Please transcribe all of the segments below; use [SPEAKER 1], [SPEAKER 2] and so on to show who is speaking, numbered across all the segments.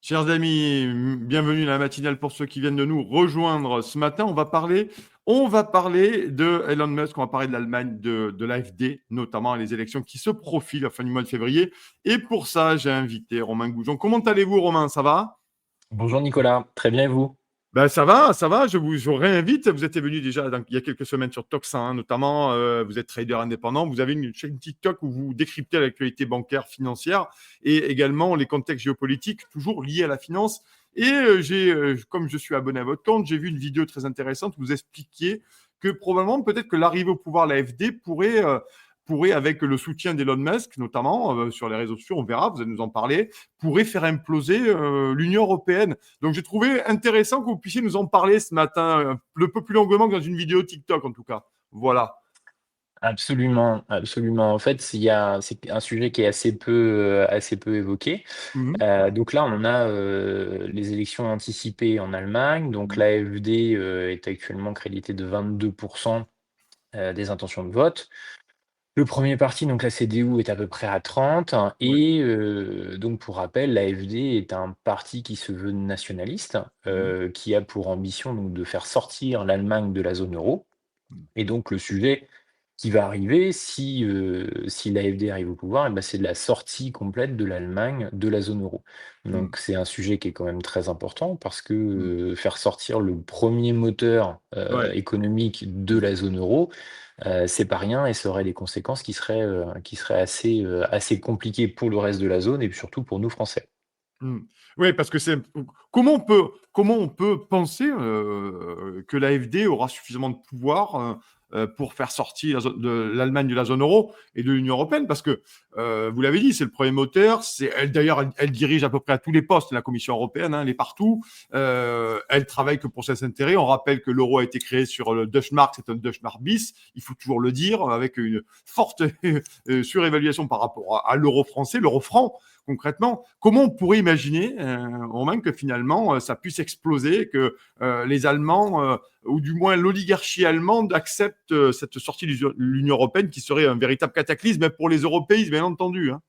[SPEAKER 1] Chers amis, bienvenue à la matinale pour ceux qui viennent de nous rejoindre ce matin. On va parler de Elon Musk, on va parler de l'Allemagne, de l'AfD, notamment les élections qui se profilent à la fin du mois de février. Et pour ça, j'ai invité Romain Goujon. Comment allez-vous, Romain? Ça va?
[SPEAKER 2] Bonjour Nicolas, très bien et vous?
[SPEAKER 1] Ben, ça va, ça va. Je vous réinvite. Vous étiez venu déjà il y a quelques semaines sur Toxin, hein, notamment. Vous êtes trader indépendant. Vous avez une chaîne TikTok où vous décryptez l'actualité bancaire, financière et également les contextes géopolitiques, toujours liés à la finance. Et comme je suis abonné à votre compte, j'ai vu une vidéo très intéressante où vous expliquiez que probablement, peut-être que l'arrivée au pouvoir de l'AfD pourrait, avec le soutien d'Elon Musk, notamment sur les réseaux sociaux, on verra, vous allez nous en parler, pourrait faire imploser l'Union européenne. Donc, j'ai trouvé intéressant que vous puissiez nous en parler ce matin, un peu plus longuement que dans une vidéo TikTok, en tout cas. Voilà.
[SPEAKER 2] Absolument, absolument. En fait, c'est un sujet qui est assez peu évoqué.
[SPEAKER 1] Mhm.
[SPEAKER 2] Donc là, on a les élections anticipées en Allemagne. Donc
[SPEAKER 1] Mhm.
[SPEAKER 2] l'AfD est actuellement crédité de 22% des intentions de vote. Le premier parti, donc la CDU, est à peu près à 30.
[SPEAKER 1] Ouais.
[SPEAKER 2] Et donc pour rappel, l'AfD est un parti qui se veut nationaliste,
[SPEAKER 1] Mhm.
[SPEAKER 2] qui a pour ambition donc, de faire sortir l'Allemagne de la zone euro.
[SPEAKER 1] Mhm.
[SPEAKER 2] Et donc le sujet qui va arriver si l'AfD arrive au pouvoir, et bah, c'est de la sortie complète de l'Allemagne de la zone euro.
[SPEAKER 1] Mhm.
[SPEAKER 2] Donc c'est un sujet qui est quand même très important parce que,
[SPEAKER 1] Mhm.
[SPEAKER 2] faire sortir le premier moteur,
[SPEAKER 1] Ouais.
[SPEAKER 2] économique de la zone euro, c'est pas rien et ça aurait des conséquences qui seraient assez compliquées pour le reste de la zone et puis surtout pour nous Français.
[SPEAKER 1] Mhm. Oui, parce que c'est comment on peut penser que l'AfD aura suffisamment de pouvoir pour faire sortir l'Allemagne de la zone euro et de l'Union européenne, parce que vous l'avez dit, c'est le premier moteur. D'ailleurs, elle dirige à peu près à tous les postes la Commission européenne, hein, elle est partout. Elle travaille que pour ses intérêts. On rappelle que l'euro a été créé sur le Deutsche Mark, c'est un Deutsche Mark bis. Il faut toujours le dire, avec une forte surévaluation par rapport à l'euro français, l'euro franc. Concrètement, comment on pourrait imaginer, Romain, que finalement ça puisse exploser, que les Allemands, ou du moins l'oligarchie allemande, acceptent cette sortie de l'Union européenne, qui serait un véritable cataclysme pour les européistes, bien entendu, hein.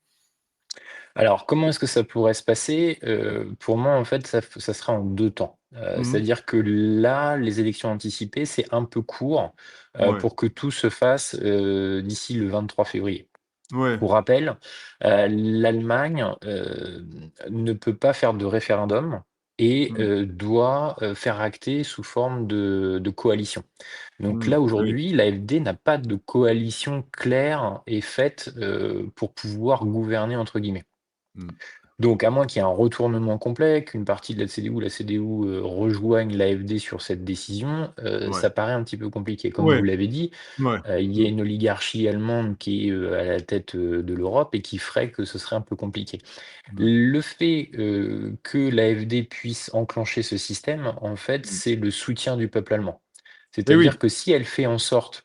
[SPEAKER 2] Alors, comment est-ce que ça pourrait se passer? Pour moi, en fait, ça sera en 2 temps.
[SPEAKER 1] Mhm.
[SPEAKER 2] C'est-à-dire que là, les élections anticipées, c'est un peu court,
[SPEAKER 1] Ouais,
[SPEAKER 2] pour que tout se fasse, d'ici le 23 février.
[SPEAKER 1] ouais.
[SPEAKER 2] Pour rappel, l'Allemagne, ne peut pas faire de référendum et
[SPEAKER 1] Mhm.
[SPEAKER 2] doit, faire acter sous forme de coalition. Donc
[SPEAKER 1] Mhm.
[SPEAKER 2] là,
[SPEAKER 1] Oui.
[SPEAKER 2] aujourd'hui, l'AfD n'a pas de coalition claire et faite, pour pouvoir «gouverner» entre guillemets.
[SPEAKER 1] Mhm.
[SPEAKER 2] Donc à moins qu'il y ait un retournement complet, qu'une partie de la CDU, rejoigne l'AfD sur cette décision,
[SPEAKER 1] Ouais.
[SPEAKER 2] ça paraît un petit peu compliqué. Comme
[SPEAKER 1] Ouais.
[SPEAKER 2] vous l'avez dit,
[SPEAKER 1] Ouais.
[SPEAKER 2] il y a
[SPEAKER 1] Mhm.
[SPEAKER 2] une oligarchie allemande qui est, à la tête, de l'Europe et qui ferait que ce serait un peu compliqué.
[SPEAKER 1] Mhm.
[SPEAKER 2] Le fait, que l'AfD puisse enclencher ce système, en fait,
[SPEAKER 1] Mhm.
[SPEAKER 2] c'est le soutien du peuple allemand.
[SPEAKER 1] Eh
[SPEAKER 2] C'est-à-dire
[SPEAKER 1] oui.
[SPEAKER 2] que si elle fait en sorte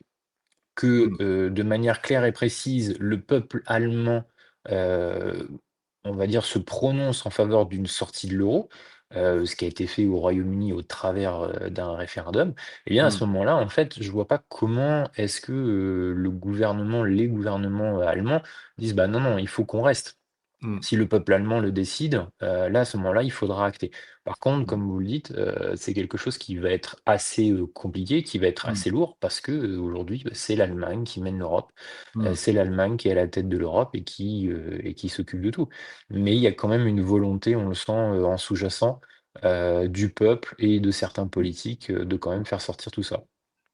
[SPEAKER 2] que,
[SPEAKER 1] Mhm.
[SPEAKER 2] de manière claire et précise, le peuple allemand, heu, on va dire, se prononce en faveur d'une sortie de l'euro, ce qui a été fait au Royaume-Uni au travers, d'un référendum, et bien, à
[SPEAKER 1] Mhm.
[SPEAKER 2] ce moment-là, en fait, je vois pas comment est-ce que, les gouvernements, allemands disent: «Bah, non, non, il faut qu'on reste».
[SPEAKER 1] Mhm.
[SPEAKER 2] Si le peuple allemand le décide, là, à ce moment-là, il faudra acter. Par contre,
[SPEAKER 1] Mhm.
[SPEAKER 2] comme vous le dites, c'est quelque chose qui va être assez, compliqué, qui va être
[SPEAKER 1] Mhm.
[SPEAKER 2] assez lourd parce que, aujourd'hui, bah, c'est l'Allemagne qui mène l'Europe,
[SPEAKER 1] Mhm.
[SPEAKER 2] c'est l'Allemagne qui est à la tête de l'Europe et qui s'occupe de tout. Mais il y a quand même une volonté, on le sent, en sous-jacent, du peuple et de certains politiques, de quand même faire sortir tout ça.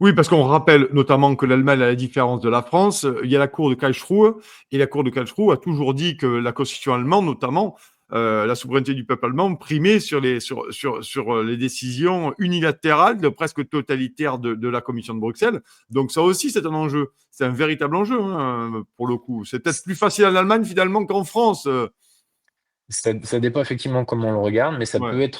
[SPEAKER 1] Oui, parce qu'on rappelle notamment que l'Allemagne, à la différence de la France, il y a la Cour de Karlsruhe, et la Cour de Karlsruhe a toujours dit que la constitution allemande, notamment, la souveraineté du peuple allemand, primait sur les décisions unilatérales, presque totalitaires, de la Commission de Bruxelles. Donc ça aussi, c'est un enjeu. C'est un véritable enjeu, hein, pour le coup. C'est peut-être plus facile en Allemagne, finalement, qu'en France.
[SPEAKER 2] Ça dépend effectivement comment on le regarde, mais
[SPEAKER 1] Ouais,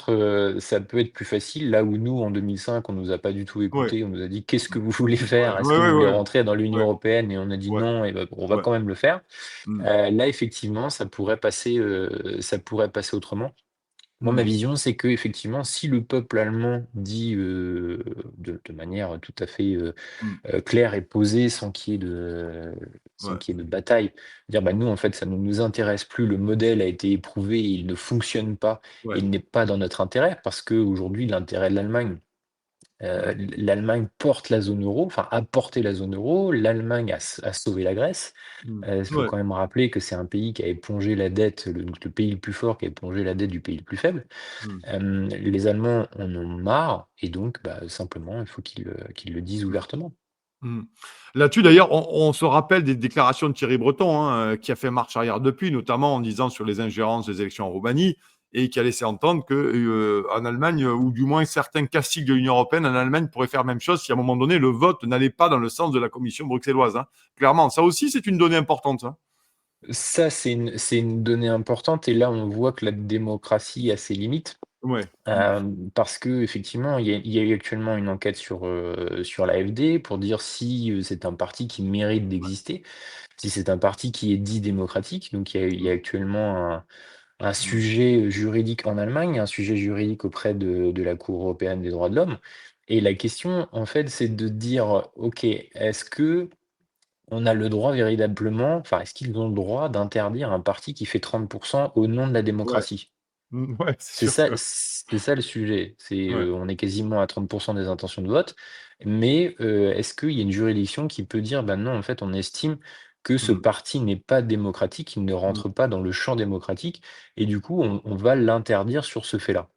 [SPEAKER 2] ça peut être plus facile là où nous, en 2005, on nous a pas du tout
[SPEAKER 1] ouais,
[SPEAKER 2] écoutés. On nous a dit: «Qu'est-ce que vous voulez
[SPEAKER 1] ouais,
[SPEAKER 2] faire? Est-ce
[SPEAKER 1] ouais,
[SPEAKER 2] que vous
[SPEAKER 1] ouais,
[SPEAKER 2] voulez
[SPEAKER 1] ouais,
[SPEAKER 2] rentrer dans l'Union
[SPEAKER 1] ouais,
[SPEAKER 2] européenne?» Et on a dit:
[SPEAKER 1] ouais,
[SPEAKER 2] «Non» et bah, on va
[SPEAKER 1] ouais.
[SPEAKER 2] quand même le faire.
[SPEAKER 1] Mm,
[SPEAKER 2] Là, effectivement, ça pourrait passer autrement. Moi, ma
[SPEAKER 1] Mmh.
[SPEAKER 2] vision, c'est que effectivement, si le peuple allemand dit, de manière tout à fait,
[SPEAKER 1] Mmh.
[SPEAKER 2] claire et posée, sans qu'il y ait de bataille, dire: «Bah, nous, en fait, ça ne nous intéresse plus, le modèle a été éprouvé, il ne fonctionne pas et
[SPEAKER 1] Ouais.
[SPEAKER 2] il n'est pas dans notre intérêt». Parce qu'aujourd'hui, l'intérêt de l'Allemagne,
[SPEAKER 1] Mmh.
[SPEAKER 2] l'Allemagne porte la zone euro, enfin a porté la zone euro, l'Allemagne a sauvé la Grèce.
[SPEAKER 1] Mmh.
[SPEAKER 2] Il faut
[SPEAKER 1] Ouais.
[SPEAKER 2] quand même rappeler que c'est un pays qui a épongé la dette, le pays le plus fort qui a épongé la dette du pays le plus faible.
[SPEAKER 1] Mmh.
[SPEAKER 2] Les Allemands en ont marre et donc bah, simplement, il faut qu'ils le disent
[SPEAKER 1] Mmh.
[SPEAKER 2] ouvertement.
[SPEAKER 1] Mmh. Là-dessus d'ailleurs, on se rappelle des déclarations de Thierry Breton, hein, qui a fait marche arrière depuis, notamment en disant sur les ingérences des élections en Roumanie et qui a laissé entendre que, en Allemagne, ou du moins certains caciques de l'Union européenne en Allemagne pourraient faire la même chose si à un moment donné le vote n'allait pas dans le sens de la Commission bruxelloise, hein. Clairement, ça aussi c'est une donnée importante, hein.
[SPEAKER 2] Ça, c'est une donnée importante et là, on voit que la démocratie a ses limites.
[SPEAKER 1] Ouais. Mmh.
[SPEAKER 2] Parce qu'effectivement, il y a eu actuellement une enquête sur l'AfD pour dire si, c'est un parti qui mérite d'exister, si c'est un parti qui est dit démocratique. Donc il y a
[SPEAKER 1] Mmh.
[SPEAKER 2] actuellement un
[SPEAKER 1] Mmh.
[SPEAKER 2] sujet juridique en Allemagne, un sujet juridique auprès de la Cour européenne des droits de l'homme et la question, en fait, c'est de dire: «OK, est-ce qu'on a le droit véritablement enfin, est-ce qu'ils ont le droit d'interdire un parti qui fait 30 au nom de la
[SPEAKER 1] Ouais.
[SPEAKER 2] démocratie?»
[SPEAKER 1] Mmh, ouais, c'est
[SPEAKER 2] C'est
[SPEAKER 1] sûr
[SPEAKER 2] ça
[SPEAKER 1] que
[SPEAKER 2] c'est ça le sujet.
[SPEAKER 1] ouais.
[SPEAKER 2] On est quasiment à 30 des intentions de vote, mais est-ce qu'il y a une juridiction qui peut dire: «Bah, non, en fait, on estime que ce
[SPEAKER 1] Mmh.
[SPEAKER 2] parti n'est pas démocratique, il ne
[SPEAKER 1] Mmh.
[SPEAKER 2] rentre pas dans le champ démocratique et du coup, on va l'interdire sur ce fait-là».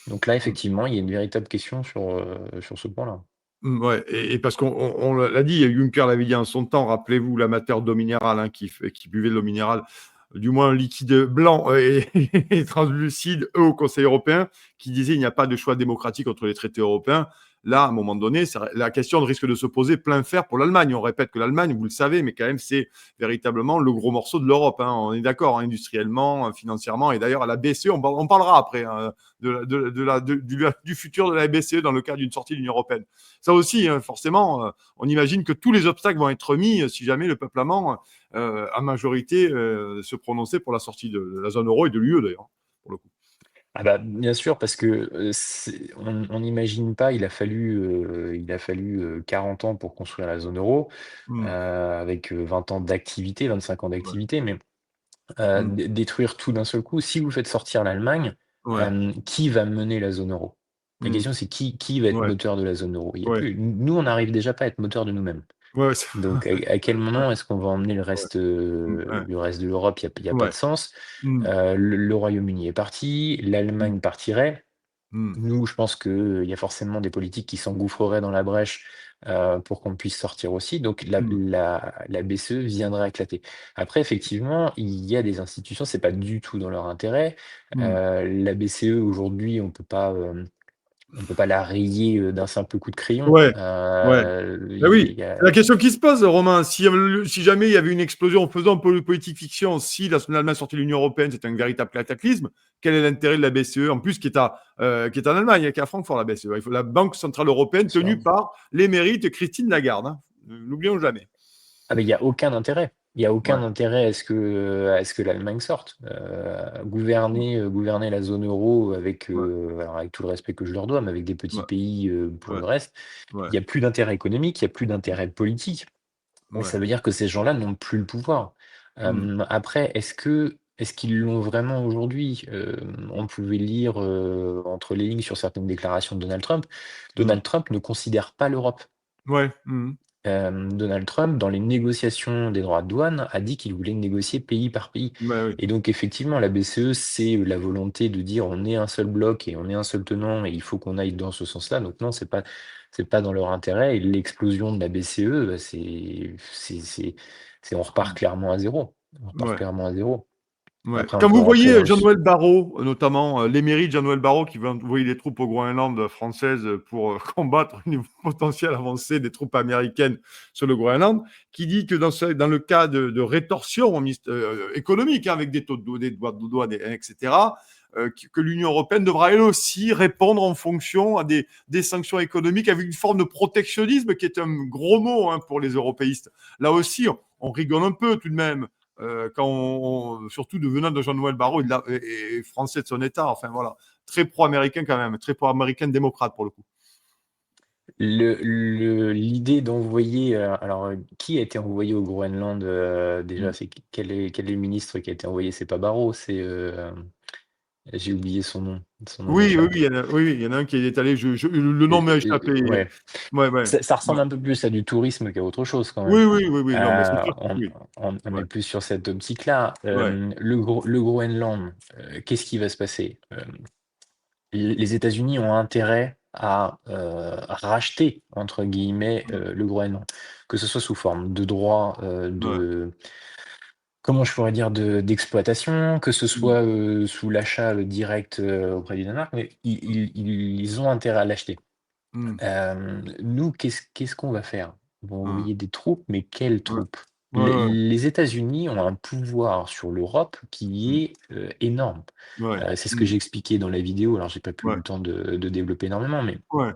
[SPEAKER 2] Donc là,
[SPEAKER 1] Mmh.
[SPEAKER 2] effectivement, il y a une véritable question sur ce point-là.
[SPEAKER 1] Mmh, ouais et parce qu'on l'a dit, Juncker l'avait dit en son temps, rappelez-vous l'amateur d'eau minérale, hein, qui buvait de l'eau minérale, du moins liquide blanc, et translucide, eux, au Conseil européen, qui disait: «Il n'y a pas de choix démocratique entre les traités européens». Là, à un moment donné, ça la question risque de se poser plein fer pour l'Allemagne. On répète que l'Allemagne, vous le savez, mais quand même, c'est véritablement le gros morceau de l'Europe, hein. On est d'accord, hein, industriellement, financièrement et d'ailleurs à la BCE, on parlera après, hein, du futur de la BCE dans le cadre d'une sortie de l'Union européenne. Ça aussi, hein, forcément, on imagine que tous les obstacles vont être mis si jamais le peuple allemand, à majorité, se prononçait pour la sortie de la zone euro et de l'UE d'ailleurs, pour le coup.
[SPEAKER 2] Ah bah, bien sûr, parce que, on n'imagine pas, il a fallu 40 ans pour construire la zone euro,
[SPEAKER 1] Mmh.
[SPEAKER 2] avec, 20 ans d'activité, 25 ans
[SPEAKER 1] Ouais.
[SPEAKER 2] d'activité, mais
[SPEAKER 1] Mmh.
[SPEAKER 2] détruire tout d'un seul coup. Si vous faites sortir l'Allemagne,
[SPEAKER 1] Ouais.
[SPEAKER 2] qui va mener la zone euro? La
[SPEAKER 1] Mmh.
[SPEAKER 2] question, c'est qui va être
[SPEAKER 1] Ouais.
[SPEAKER 2] moteur de la zone euro? Il y a
[SPEAKER 1] Ouais.
[SPEAKER 2] plus. Nous, on n'arrive déjà pas à être moteur de nous-mêmes.
[SPEAKER 1] Ouais, c'est
[SPEAKER 2] Donc à quel
[SPEAKER 1] ouais,
[SPEAKER 2] moment est-ce qu'on va emmener le
[SPEAKER 1] ouais.
[SPEAKER 2] reste,
[SPEAKER 1] Mmh,
[SPEAKER 2] heu,
[SPEAKER 1] ouais.
[SPEAKER 2] le reste de l'Europe? Il y a pas de
[SPEAKER 1] Ouais.
[SPEAKER 2] sens.
[SPEAKER 1] Mmh.
[SPEAKER 2] Le Royaume-Uni est parti,
[SPEAKER 1] Mmh.
[SPEAKER 2] l'Allemagne partirait.
[SPEAKER 1] Mmh.
[SPEAKER 2] Nous, je pense qu'il y a forcément des politiques qui s'engouffreraient dans la brèche, pour qu'on puisse sortir aussi. Donc la
[SPEAKER 1] Mmh.
[SPEAKER 2] la la BCE viendrait éclater. Après, effectivement, il y a des institutions, c'est pas du tout dans leur intérêt.
[SPEAKER 1] Mmh.
[SPEAKER 2] La BCE aujourd'hui, on peut pas la rayer, d'un simple coup de crayon.
[SPEAKER 1] Ouais. Ouais. Bah
[SPEAKER 2] Il
[SPEAKER 1] oui,
[SPEAKER 2] y
[SPEAKER 1] c'est la
[SPEAKER 2] a
[SPEAKER 1] question qui se pose, Romain. Si jamais il y avait une explosion, en faisant un peu de politique fiction, si l'Allemagne sortait de l'Union européenne, c'était un véritable cataclysme, quel est l'intérêt de la BCE? En plus, qui est en Allemagne, qui est à Francfort, la BCE. Il faut la Banque centrale européenne tenue
[SPEAKER 2] sur
[SPEAKER 1] par l'émérite Christine Lagarde, hein. N'oublions jamais.
[SPEAKER 2] Ah mais il y a aucun intérêt. Il y a aucun
[SPEAKER 1] Ouais,
[SPEAKER 2] intérêt à ce que l'Allemagne sorte.
[SPEAKER 1] mmh,
[SPEAKER 2] Gouverner la zone euro avec,
[SPEAKER 1] ouais,
[SPEAKER 2] alors avec tout le respect que je leur dois, mais avec des petits
[SPEAKER 1] ouais,
[SPEAKER 2] pays, pour
[SPEAKER 1] ouais,
[SPEAKER 2] le reste,
[SPEAKER 1] ouais,
[SPEAKER 2] il y a plus d'intérêt économique, il y a plus d'intérêt politique et
[SPEAKER 1] ouais.
[SPEAKER 2] ça veut dire que ces gens-là n'ont plus le pouvoir.
[SPEAKER 1] Mmh,
[SPEAKER 2] Après est-ce qu'ils l'ont vraiment aujourd'hui? On pouvait lire, entre les lignes sur certaines déclarations de Donald Trump.
[SPEAKER 1] mmh.
[SPEAKER 2] Donald Trump ne considère pas l'Europe.
[SPEAKER 1] Ouais, mmh,
[SPEAKER 2] Donald Trump, dans les négociations des droits de douane, a dit qu'il voulait négocier pays par pays.
[SPEAKER 1] bah oui.
[SPEAKER 2] Et donc, effectivement, la BCE, c'est la volonté de dire on est un seul bloc et on est un seul tenant et il faut qu'on aille dans ce sens-là. Donc, non, c'est pas dans leur intérêt. Et l'explosion de la BCE, bah, on repart
[SPEAKER 1] Mmh,
[SPEAKER 2] clairement à zéro. On repart
[SPEAKER 1] ouais.
[SPEAKER 2] clairement à zéro.
[SPEAKER 1] Ouais.
[SPEAKER 2] Après, on
[SPEAKER 1] Quand
[SPEAKER 2] peut
[SPEAKER 1] vous
[SPEAKER 2] rentrer
[SPEAKER 1] voyez
[SPEAKER 2] dans le.
[SPEAKER 1] Jean-Noël Barrot, notamment l'émérite Jean-Noël Barrot qui veut envoyer des troupes au Groenland françaises pour combattre une potentielle avancée des troupes américaines sur le Groenland, qui dit que dans le cas de rétorsion économique, hein, avec des taux des droits de douane, etc., que l'Union européenne devra elle aussi répondre en fonction à des sanctions économiques avec une forme de protectionnisme qui est un gros mot, hein, pour les européistes. Là aussi, on rigole un peu tout de même. surtout de venant de Jean-Noël Barrot et français de son État. Enfin voilà, très pro-américain quand même, très pro-américain démocrate pour le coup.
[SPEAKER 2] L'idée d'envoyer, alors, qui a été envoyé au Groenland, déjà?
[SPEAKER 1] Mm.
[SPEAKER 2] C'est quel est le ministre qui a été envoyé? C'est pas Barrot, c'est, j'ai oublié son nom
[SPEAKER 1] Oui, oui,
[SPEAKER 2] m'échappe.
[SPEAKER 1] oui, il y en a un qui est allé, le nom m'a échappé.
[SPEAKER 2] Ouais,
[SPEAKER 1] Ouais, ouais,
[SPEAKER 2] ça ressemble
[SPEAKER 1] ouais.
[SPEAKER 2] un peu plus à du tourisme qu'à autre chose quand même.
[SPEAKER 1] Oui, oui, oui, oui, non, mais c'est
[SPEAKER 2] Heu,
[SPEAKER 1] sûr.
[SPEAKER 2] on
[SPEAKER 1] Oui,
[SPEAKER 2] on
[SPEAKER 1] ouais,
[SPEAKER 2] est plus sur cette optique-là.
[SPEAKER 1] ouais.
[SPEAKER 2] Le Groenland, qu'est-ce qui va se passer? Les États-Unis ont intérêt à, «racheter» entre guillemets,
[SPEAKER 1] Mm.
[SPEAKER 2] le Groenland, que ce soit sous forme de droits,
[SPEAKER 1] Ouais.
[SPEAKER 2] de comment je pourrais dire? D'exploitation, que ce
[SPEAKER 1] Mm.
[SPEAKER 2] soit, sous l'achat, direct, auprès du Danemark, mais ils ont intérêt à l'acheter.
[SPEAKER 1] Mm.
[SPEAKER 2] Nous, qu'est-ce qu'on va faire? On va
[SPEAKER 1] Mm.
[SPEAKER 2] envoyer des troupes, mais quelles
[SPEAKER 1] Ouais,
[SPEAKER 2] troupes?
[SPEAKER 1] ouais, ouais.
[SPEAKER 2] Les États-Unis ont un pouvoir sur l'Europe
[SPEAKER 1] Mm.
[SPEAKER 2] qui est, énorme.
[SPEAKER 1] Ouais.
[SPEAKER 2] C'est ce que
[SPEAKER 1] Mm.
[SPEAKER 2] j'ai expliqué dans la vidéo, alors j'ai pas pu
[SPEAKER 1] Ouais,
[SPEAKER 2] le temps de développer énormément, mais
[SPEAKER 1] ouais,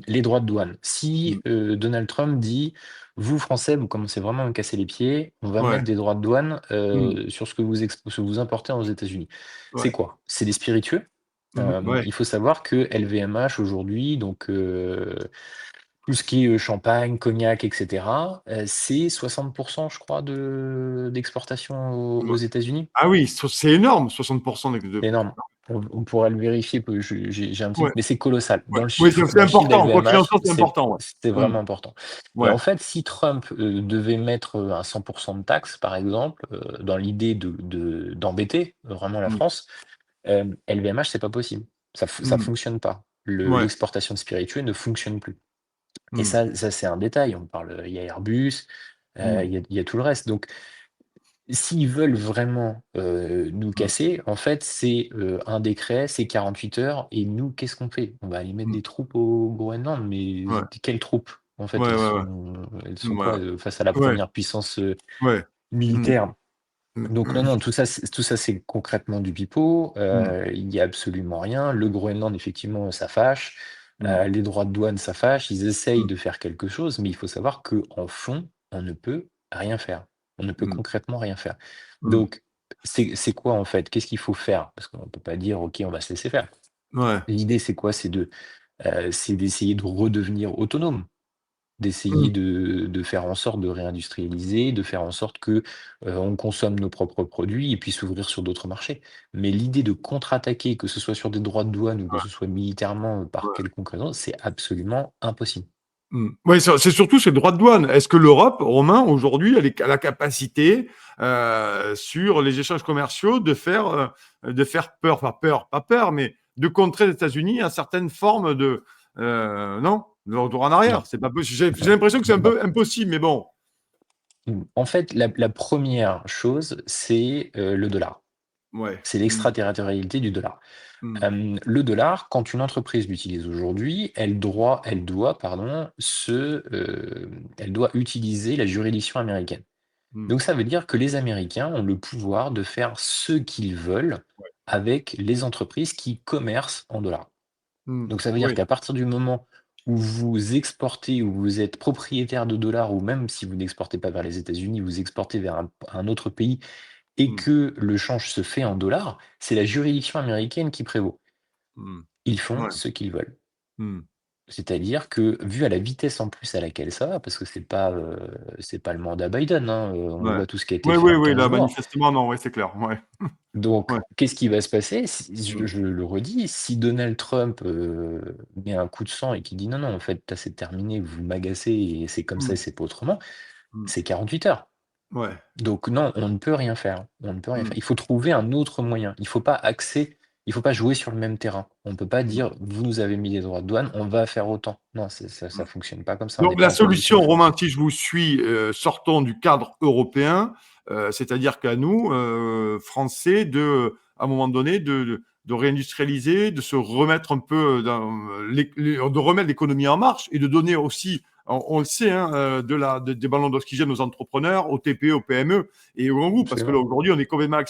[SPEAKER 2] les droits de douane. Si,
[SPEAKER 1] mm.
[SPEAKER 2] Donald Trump dit: «Vous Français, vous commencez vraiment à me casser les pieds, on va
[SPEAKER 1] Ouais,
[SPEAKER 2] mettre des droits de douane,
[SPEAKER 1] mm.
[SPEAKER 2] sur ce que vous importez aux États-Unis». C'est
[SPEAKER 1] Ouais,
[SPEAKER 2] quoi? C'est des spiritueux.
[SPEAKER 1] ouais.
[SPEAKER 2] Il faut savoir que LVMH aujourd'hui, donc tout ce qui est, champagne, cognac et cetera, c'est 60 je crois d'exportation aux
[SPEAKER 1] Ouais.
[SPEAKER 2] États-Unis.
[SPEAKER 1] Ah oui, c'est énorme, 60%
[SPEAKER 2] C'est énorme. On pourra le vérifier, que j'ai un petit
[SPEAKER 1] ouais,
[SPEAKER 2] mais c'est colossal.
[SPEAKER 1] ouais. Oui, c'est
[SPEAKER 2] Dans le chiffre
[SPEAKER 1] important. Quoi qu'il en
[SPEAKER 2] d'LVMH,
[SPEAKER 1] soit, c'est important. Ouais.
[SPEAKER 2] c'est
[SPEAKER 1] Mm.
[SPEAKER 2] vraiment important et
[SPEAKER 1] Ouais.
[SPEAKER 2] en fait, si Trump, devait mettre, un 100 de taxes, par exemple, dans l'idée d'embêter vraiment la
[SPEAKER 1] Mm.
[SPEAKER 2] France, LVMH, c'est pas possible. Ça
[SPEAKER 1] Mm.
[SPEAKER 2] fonctionne pas.
[SPEAKER 1] Ouais.
[SPEAKER 2] L'exportation de spiritueux ne fonctionne plus et
[SPEAKER 1] Mm.
[SPEAKER 2] ça, c'est un détail. On parle, il y a Airbus,
[SPEAKER 1] Mm.
[SPEAKER 2] il y a tout le reste donc s'ils veulent vraiment, nous
[SPEAKER 1] Mm.
[SPEAKER 2] casser, en fait, c'est, un décret, c'est 48 heures et nous, qu'est-ce qu'on fait? On va aller mettre
[SPEAKER 1] Mm.
[SPEAKER 2] des troupes au Groenland, mais
[SPEAKER 1] Ouais.
[SPEAKER 2] quelles troupes? En fait,
[SPEAKER 1] Ouais, ouais, ouais.
[SPEAKER 2] elles sont
[SPEAKER 1] Ouais.
[SPEAKER 2] quoi, face à la
[SPEAKER 1] Ouais.
[SPEAKER 2] première puissance,
[SPEAKER 1] Ouais. Mm.
[SPEAKER 2] militaire?
[SPEAKER 1] Mm.
[SPEAKER 2] Donc non, non, tout ça, c'est concrètement du pipeau,
[SPEAKER 1] Mm.
[SPEAKER 2] il y a absolument rien. Le Groenland, effectivement, ça fâche,
[SPEAKER 1] Mm.
[SPEAKER 2] les droits de douane, ça fâche. Ils essayent
[SPEAKER 1] Mm.
[SPEAKER 2] de faire quelque chose, mais il faut savoir qu'en fond, on ne peut rien faire. On ne peut
[SPEAKER 1] Mm.
[SPEAKER 2] concrètement rien faire.
[SPEAKER 1] Mm.
[SPEAKER 2] Donc c'est quoi, en fait? Qu'est-ce qu'il faut faire? Parce qu'on ne peut pas dire: «OK, on va se laisser faire».
[SPEAKER 1] Ouais.
[SPEAKER 2] L'idée, c'est quoi? C'est d'essayer de redevenir autonome. D'essayer
[SPEAKER 1] Mm.
[SPEAKER 2] de faire en sorte de réindustrialiser, de faire en sorte que, on consomme nos propres produits et puis s'ouvrir sur d'autres marchés. Mais l'idée de contre-attaquer, que ce soit sur des droits de douane ou que
[SPEAKER 1] Ouais.
[SPEAKER 2] ce soit militairement, par
[SPEAKER 1] Ouais.
[SPEAKER 2] quelconque raison, c'est absolument impossible.
[SPEAKER 1] Mmh. Ouais, c'est surtout ces droits de douane. Est-ce que l'Europe, Romain, aujourd'hui, elle a la capacité, sur les échanges commerciaux de faire peur, enfin peur, pas peur, mais de contrer les États-Unis à certaines formes non? De retour en
[SPEAKER 2] Non,
[SPEAKER 1] arrière, c'est pas possible. J'ai
[SPEAKER 2] non,
[SPEAKER 1] l'impression que c'est un
[SPEAKER 2] non.
[SPEAKER 1] peu impossible, mais bon.
[SPEAKER 2] En fait, la 1re chose, c'est, le dollar.
[SPEAKER 1] Ouais.
[SPEAKER 2] C'est
[SPEAKER 1] Mmh.
[SPEAKER 2] l'extraterritorialité du dollar.
[SPEAKER 1] Mmh.
[SPEAKER 2] Le dollar, quand une entreprise l'utilise aujourd'hui, elle doit, pardon, elle doit utiliser la juridiction américaine.
[SPEAKER 1] Mmh.
[SPEAKER 2] Donc ça veut dire que les Américains ont le pouvoir de faire ce qu'ils veulent
[SPEAKER 1] Ouais.
[SPEAKER 2] avec les entreprises qui commercent en dollars.
[SPEAKER 1] Mmh.
[SPEAKER 2] Donc ça veut dire
[SPEAKER 1] Oui.
[SPEAKER 2] qu'à partir du moment où vous exportez, où vous êtes propriétaire de dollars, ou même si vous n'exportez pas vers les États-Unis, vous exportez vers un autre pays et
[SPEAKER 1] Mmh.
[SPEAKER 2] que le change se fait en dollars, c'est la juridiction américaine qui prévaut.
[SPEAKER 1] Mmh.
[SPEAKER 2] Ils font
[SPEAKER 1] Ouais.
[SPEAKER 2] ce qu'ils veulent.
[SPEAKER 1] Mmh.
[SPEAKER 2] C'est-à-dire que, vu à la vitesse en plus à laquelle ça va, parce que c'est pas le mandat Biden, hein, on
[SPEAKER 1] Ouais.
[SPEAKER 2] voit tout ce qui a été
[SPEAKER 1] Oui,
[SPEAKER 2] fait
[SPEAKER 1] oui,
[SPEAKER 2] en
[SPEAKER 1] oui,
[SPEAKER 2] 15
[SPEAKER 1] là,
[SPEAKER 2] jours.
[SPEAKER 1] manifestement, non, ouais, c'est clair. Ouais.
[SPEAKER 2] Donc
[SPEAKER 1] Ouais.
[SPEAKER 2] qu'est-ce qui va se passer? Si
[SPEAKER 1] Mmh.
[SPEAKER 2] je le redis, si Donald Trump, met un coup de sang et qui dit: «Non, non, en fait, là, c'est terminé, vous m'agacez et c'est comme ça et
[SPEAKER 1] Mmh.
[SPEAKER 2] c'est pas autrement»,
[SPEAKER 1] Mmh.
[SPEAKER 2] c'est 48 heures.
[SPEAKER 1] Ouais.
[SPEAKER 2] Donc non, on ne peut rien faire, on ne peut rien
[SPEAKER 1] Mmh.
[SPEAKER 2] faire. Il faut trouver un autre moyen. Il faut pas jouer sur le même terrain. On ne peut pas
[SPEAKER 1] Mmh.
[SPEAKER 2] dire: «Vous nous avez mis des droits de douane, on va faire autant». Non,
[SPEAKER 1] Mmh.
[SPEAKER 2] ça fonctionne pas comme ça, on n'est
[SPEAKER 1] Donc
[SPEAKER 2] pas
[SPEAKER 1] la
[SPEAKER 2] en politique en
[SPEAKER 1] solution, Romain,
[SPEAKER 2] France.
[SPEAKER 1] si je vous suis, sortons du cadre européen, c'est-à-dire qu'à nous, Français, à un moment donné, de réindustrialiser, de se remettre un peu de remettre l'économie en marche et de donner aussi on le sait, hein, des ballons d'oxygène aux entrepreneurs, aux TPE, aux PME et aux grands groupes. Parce que là,
[SPEAKER 2] Absolument.
[SPEAKER 1] aujourd'hui, on est complètement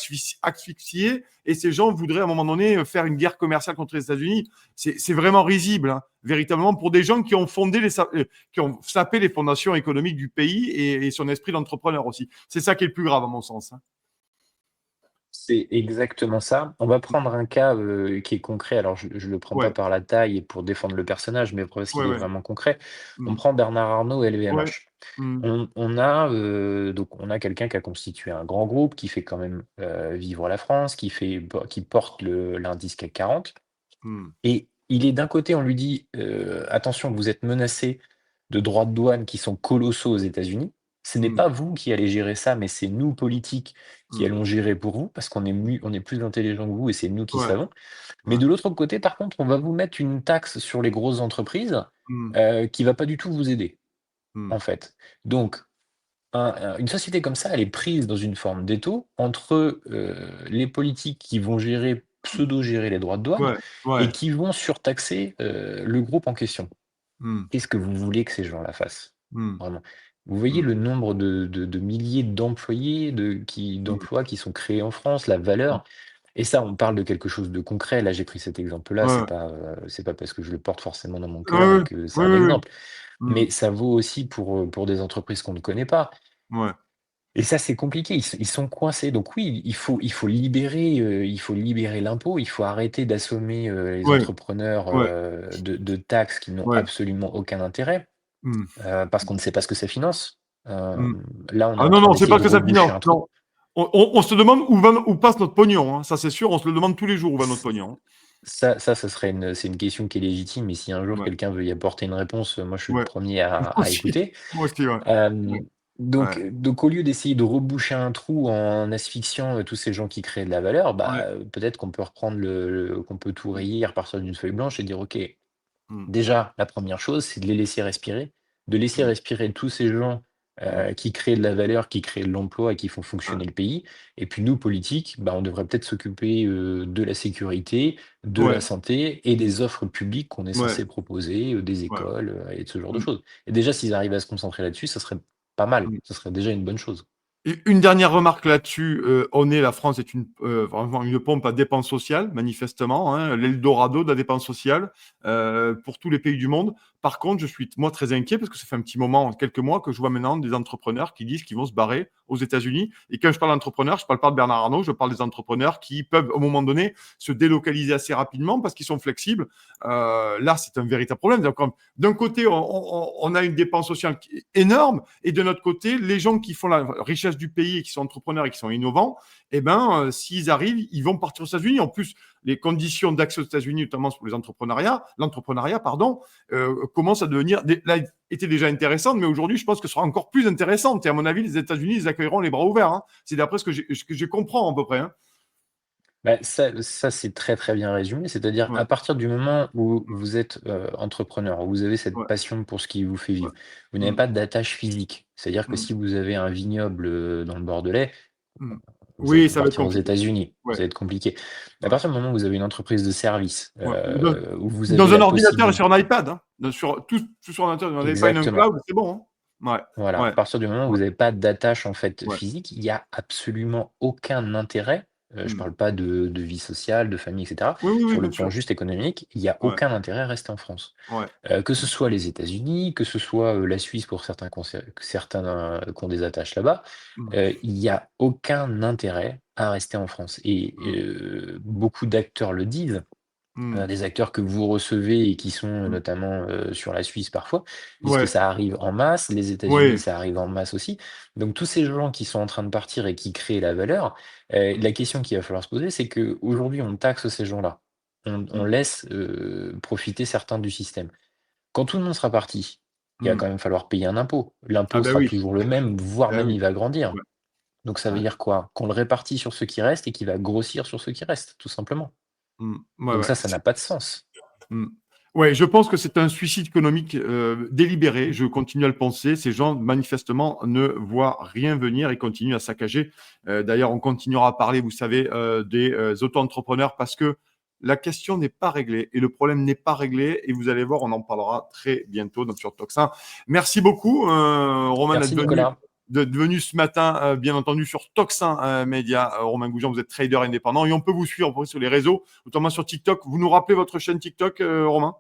[SPEAKER 1] asphyxié et ces gens voudraient à un moment donné faire une guerre commerciale contre les États-Unis. C'est vraiment risible, hein, véritablement, pour des gens qui ont qui ont sapé les fondations économiques du pays et son esprit d'entrepreneur aussi. C'est ça qui est le plus grave, à mon sens, hein.
[SPEAKER 2] C'est exactement ça. On va prendre un cas, qui est concret. Alors je ne le prends pas
[SPEAKER 1] Ouais,
[SPEAKER 2] par la taille et pour défendre le personnage, mais parce
[SPEAKER 1] ouais,
[SPEAKER 2] qu'il est
[SPEAKER 1] ouais.
[SPEAKER 2] vraiment concret. On
[SPEAKER 1] Mmh.
[SPEAKER 2] prend Bernard Arnault,
[SPEAKER 1] Ouais.
[SPEAKER 2] LVMH.
[SPEAKER 1] Mmh.
[SPEAKER 2] On a quelqu'un qui a constitué un grand groupe, qui fait quand même, vivre la France, qui porte le l'indice CAC 40.
[SPEAKER 1] Mmh.
[SPEAKER 2] Et il est d'un côté, on lui dit, «Attention, vous êtes menacé de droits de douane qui sont colossaux aux États-Unis. Ce n'est
[SPEAKER 1] Mmh.
[SPEAKER 2] pas vous qui allez gérer ça, mais c'est nous, politiques, qui
[SPEAKER 1] Mmh.
[SPEAKER 2] allons gérer pour vous, parce on est plus intelligents que vous et c'est nous qui
[SPEAKER 1] Ouais,
[SPEAKER 2] savons. Mais
[SPEAKER 1] ouais.
[SPEAKER 2] de l'autre côté, par contre, on va vous mettre une taxe sur les grosses entreprises,
[SPEAKER 1] Mmh.
[SPEAKER 2] qui va pas du tout vous aider,
[SPEAKER 1] Mmh.
[SPEAKER 2] en fait». Donc une société comme ça, elle est prise dans une forme d'étau entre, les politiques qui vont pseudo-gérer les droits de douane
[SPEAKER 1] Ouais,
[SPEAKER 2] et
[SPEAKER 1] ouais.
[SPEAKER 2] qui vont surtaxer, le groupe en question.
[SPEAKER 1] Mmh.
[SPEAKER 2] Qu'est-ce que vous voulez que ces gens-là fassent?
[SPEAKER 1] Mmh.
[SPEAKER 2] Vraiment. Vous voyez
[SPEAKER 1] Mmh.
[SPEAKER 2] le nombre de milliers d'employés
[SPEAKER 1] Mmh.
[SPEAKER 2] d'emplois qui sont créés en France, la
[SPEAKER 1] Mmh.
[SPEAKER 2] valeur et ça, on parle de quelque chose de concret. Là, j'ai pris cet exemple-là,
[SPEAKER 1] Ouais,
[SPEAKER 2] c'est pas parce que je le porte forcément dans mon
[SPEAKER 1] ouais,
[SPEAKER 2] cœur et
[SPEAKER 1] ouais.
[SPEAKER 2] que c'est
[SPEAKER 1] Oui,
[SPEAKER 2] un
[SPEAKER 1] oui, oui.
[SPEAKER 2] exemple.
[SPEAKER 1] Mmh.
[SPEAKER 2] Mais ça vaut aussi pour des entreprises qu'on ne connaît pas.
[SPEAKER 1] Ouais.
[SPEAKER 2] Et ça, c'est compliqué, ils sont coincés. Donc oui, il faut libérer l'impôt, il faut arrêter d'assommer, les
[SPEAKER 1] Ouais,
[SPEAKER 2] entrepreneurs,
[SPEAKER 1] ouais,
[SPEAKER 2] de taxes qui n'ont
[SPEAKER 1] ouais.
[SPEAKER 2] absolument aucun intérêt,
[SPEAKER 1] Mmh.
[SPEAKER 2] parce qu'on ne sait pas ce que ça finance.
[SPEAKER 1] Mmh.
[SPEAKER 2] Là, on est
[SPEAKER 1] Ah
[SPEAKER 2] en
[SPEAKER 1] non,
[SPEAKER 2] train
[SPEAKER 1] non, c'est
[SPEAKER 2] d'essayer
[SPEAKER 1] pas
[SPEAKER 2] de
[SPEAKER 1] que ça
[SPEAKER 2] reboucher
[SPEAKER 1] finance,
[SPEAKER 2] un trou.
[SPEAKER 1] non. On se demande où passe notre pognon, hein. Ça, c'est sûr, on se le demande tous les jours où va notre pognon, hein.
[SPEAKER 2] C'est une question qui est légitime et si un jour
[SPEAKER 1] Ouais,
[SPEAKER 2] quelqu'un veut y apporter une réponse, moi je suis le
[SPEAKER 1] ouais.
[SPEAKER 2] premier
[SPEAKER 1] Moi
[SPEAKER 2] à
[SPEAKER 1] aussi,
[SPEAKER 2] écouter.
[SPEAKER 1] moi aussi, ouais. Ouais,
[SPEAKER 2] Hem, donc
[SPEAKER 1] ouais,
[SPEAKER 2] donc au lieu d'essayer de reboucher un trou en asphyxiant, tous ces gens qui créent de la valeur,
[SPEAKER 1] ouais.
[SPEAKER 2] peut-être qu'on peut reprendre qu'on peut tout
[SPEAKER 1] Mmh.
[SPEAKER 2] rayer, repartir d'une feuille blanche et dire: «OK,
[SPEAKER 1] Mmh.
[SPEAKER 2] déjà la première chose, c'est de les laisser respirer, de laisser
[SPEAKER 1] Mmh.
[SPEAKER 2] respirer tous ces gens,
[SPEAKER 1] Mmh.
[SPEAKER 2] qui créent de la valeur, qui créent de l'emploi et qui font
[SPEAKER 1] Ouais,
[SPEAKER 2] fonctionner le pays et puis nous politiques, on devrait peut-être s'occuper, de la sécurité, de la
[SPEAKER 1] ouais.
[SPEAKER 2] santé et
[SPEAKER 1] Mmh.
[SPEAKER 2] des offres publiques qu'on est
[SPEAKER 1] Ouais,
[SPEAKER 2] censé proposer, des
[SPEAKER 1] ouais.
[SPEAKER 2] écoles, et de ce genre de
[SPEAKER 1] Mmh.
[SPEAKER 2] choses et déjà s'ils arrivent à se concentrer là-dessus, ça serait pas mal,
[SPEAKER 1] Mmh.
[SPEAKER 2] ce serait déjà une bonne chose.
[SPEAKER 1] Et une dernière remarque là-dessus, la France est vraiment une pompe à dépenses sociales, manifestement, hein, l'eldorado de la dépense sociale, pour tous les pays du monde. Par contre, je suis moi très inquiet parce que ça fait un petit moment, quelques mois que je vois maintenant des entrepreneurs qui disent qu'ils vont se barrer aux États-Unis et quand je parle d'entrepreneurs, je parle pas de Bernard Arnault, je parle des entrepreneurs qui peuvent, au moment donné, se délocaliser assez rapidement parce qu'ils sont flexibles. Là, c'est un véritable problème. Donc, d'un côté, on a une dépense sociale qui est énorme et de notre côté, les gens qui font la richesse du pays et qui sont entrepreneurs et qui sont innovants, eh ben, s'ils arrivent, ils vont partir aux États-Unis. En plus, les conditions d'accès aux États-Unis, notamment pour l'entrepreneuriat, pardon, commencent à devenir, là, étaient déjà intéressantes, mais aujourd'hui, je pense que ce sera encore plus intéressante. Et à mon avis, les États-Unis les accueilleront les bras ouverts, hein. C'est d'après ce que je comprends à peu près, hein.
[SPEAKER 2] Ça c'est très, très bien résumé. C'est-à-dire
[SPEAKER 1] Ouais,
[SPEAKER 2] à partir du moment où
[SPEAKER 1] mmh,
[SPEAKER 2] vous êtes, entrepreneur, où vous avez cette
[SPEAKER 1] ouais,
[SPEAKER 2] passion pour ce qui vous fait
[SPEAKER 1] ouais.
[SPEAKER 2] vivre, vous n'avez
[SPEAKER 1] Mmh,
[SPEAKER 2] pas d'attache physique. C'est-à-dire que
[SPEAKER 1] mmh,
[SPEAKER 2] si vous avez un vignoble, dans le Bordelais,
[SPEAKER 1] mmh.
[SPEAKER 2] vous allez
[SPEAKER 1] Oui,
[SPEAKER 2] pas
[SPEAKER 1] ça va être
[SPEAKER 2] partir aux
[SPEAKER 1] compliqué.
[SPEAKER 2] États-Unis,
[SPEAKER 1] Ouais,
[SPEAKER 2] ça va être compliqué. À
[SPEAKER 1] ouais,
[SPEAKER 2] partir du moment où vous avez une entreprise de service,
[SPEAKER 1] ouais.
[SPEAKER 2] où vous avez
[SPEAKER 1] Dans un
[SPEAKER 2] la
[SPEAKER 1] ordinateur et sur
[SPEAKER 2] possibilité
[SPEAKER 1] un iPad, hein. Sur tout sur ordinateur, vous n'avez pas une
[SPEAKER 2] exactement.
[SPEAKER 1] cloud, c'est bon, hein. Ouais,
[SPEAKER 2] Voilà, à
[SPEAKER 1] ouais,
[SPEAKER 2] partir du moment où
[SPEAKER 1] ouais,
[SPEAKER 2] vous avez pas d'attache, en fait,
[SPEAKER 1] ouais.
[SPEAKER 2] physique, il y a absolument aucun intérêt, je
[SPEAKER 1] Mmh.
[SPEAKER 2] parle pas de vie sociale, de famille et cetera.
[SPEAKER 1] Oui, oui, oui,
[SPEAKER 2] Sur le
[SPEAKER 1] bien
[SPEAKER 2] plan
[SPEAKER 1] sûr.
[SPEAKER 2] juste économique, il y a
[SPEAKER 1] Ouais,
[SPEAKER 2] aucun intérêt à rester en France.
[SPEAKER 1] ouais.
[SPEAKER 2] Que ce
[SPEAKER 1] Mmh,
[SPEAKER 2] soit les États-Unis, que ce soit, la Suisse pour certains, qui ont des attaches là-bas,
[SPEAKER 1] mmh,
[SPEAKER 2] il y a aucun intérêt à rester en France et
[SPEAKER 1] mmh,
[SPEAKER 2] beaucoup d'acteurs le disent.
[SPEAKER 1] mmh,
[SPEAKER 2] Des acteurs que vous recevez et qui sont,
[SPEAKER 1] mmh.
[SPEAKER 2] notamment, sur la Suisse parfois, puisque
[SPEAKER 1] Ouais,
[SPEAKER 2] ça arrive en masse, les États-Unis,
[SPEAKER 1] ouais.
[SPEAKER 2] ça arrive en masse aussi. Donc tous ces gens qui sont en train de partir et qui créent la valeur, la question qu'il va falloir se poser, c'est qu'aujourd'hui on taxe ces gens-là. On
[SPEAKER 1] Mmh,
[SPEAKER 2] laisse, profiter certains du système. Quand tout le monde sera parti, il va
[SPEAKER 1] mmh.
[SPEAKER 2] quand même falloir payer un impôt.
[SPEAKER 1] Ah
[SPEAKER 2] L'impôt
[SPEAKER 1] bah
[SPEAKER 2] sera
[SPEAKER 1] oui,
[SPEAKER 2] toujours le même, voire
[SPEAKER 1] bah
[SPEAKER 2] même
[SPEAKER 1] oui.
[SPEAKER 2] il va grandir.
[SPEAKER 1] Ouais,
[SPEAKER 2] Donc ça veut
[SPEAKER 1] ouais.
[SPEAKER 2] dire quoi? Qu'on le répartit sur ceux qui restent et qu'il va grossir sur ceux qui restent, tout simplement.
[SPEAKER 1] Mmh. Ouais,
[SPEAKER 2] Donc
[SPEAKER 1] ouais.
[SPEAKER 2] ça n'a pas de sens.
[SPEAKER 1] Mmh. Ouais, je pense que c'est un suicide économique, délibéré. Je continue à le penser. Ces gens, manifestement, ne voient rien venir et continuent à saccager. D'ailleurs, on continuera à parler, vous savez, des, auto-entrepreneurs parce que la question n'est pas réglée et le problème n'est pas réglé. Et vous allez voir, on en parlera très bientôt donc, sur Toxin. Merci beaucoup, Romain,
[SPEAKER 2] Merci Nicolas.
[SPEAKER 1] d'être venu ce matin, bien entendu, sur Toxin Média. Romain Goujon, vous êtes trader indépendant et on peut vous suivre sur les réseaux, notamment sur TikTok. Vous nous rappelez votre chaîne TikTok, Romain?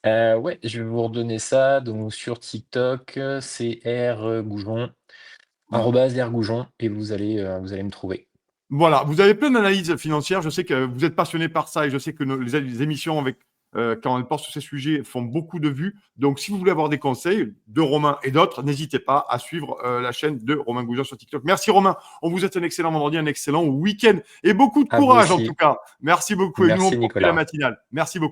[SPEAKER 2] Ouais, je vais vous redonner ça. Donc sur TikTok, c'est @rgoujon
[SPEAKER 1] Voilà.
[SPEAKER 2] @rgoujon et vous allez me trouver.
[SPEAKER 1] Voilà, vous avez plein d'analyses financières. Je sais que vous êtes passionné par ça et je sais que les émissions avec, quand elles portent sur ces sujets font beaucoup de vues. Donc, si vous voulez avoir des conseils de Romain et d'autres, n'hésitez pas à suivre la chaîne de Romain Goujon sur TikTok. Merci Romain. On vous souhaite un excellent vendredi, un excellent week-end et beaucoup de
[SPEAKER 2] À vous
[SPEAKER 1] courage en tout
[SPEAKER 2] aussi.
[SPEAKER 1] cas. Merci beaucoup. Et nous, on
[SPEAKER 2] Merci
[SPEAKER 1] poursuit la
[SPEAKER 2] Nicolas.
[SPEAKER 1] matinale. Merci beaucoup.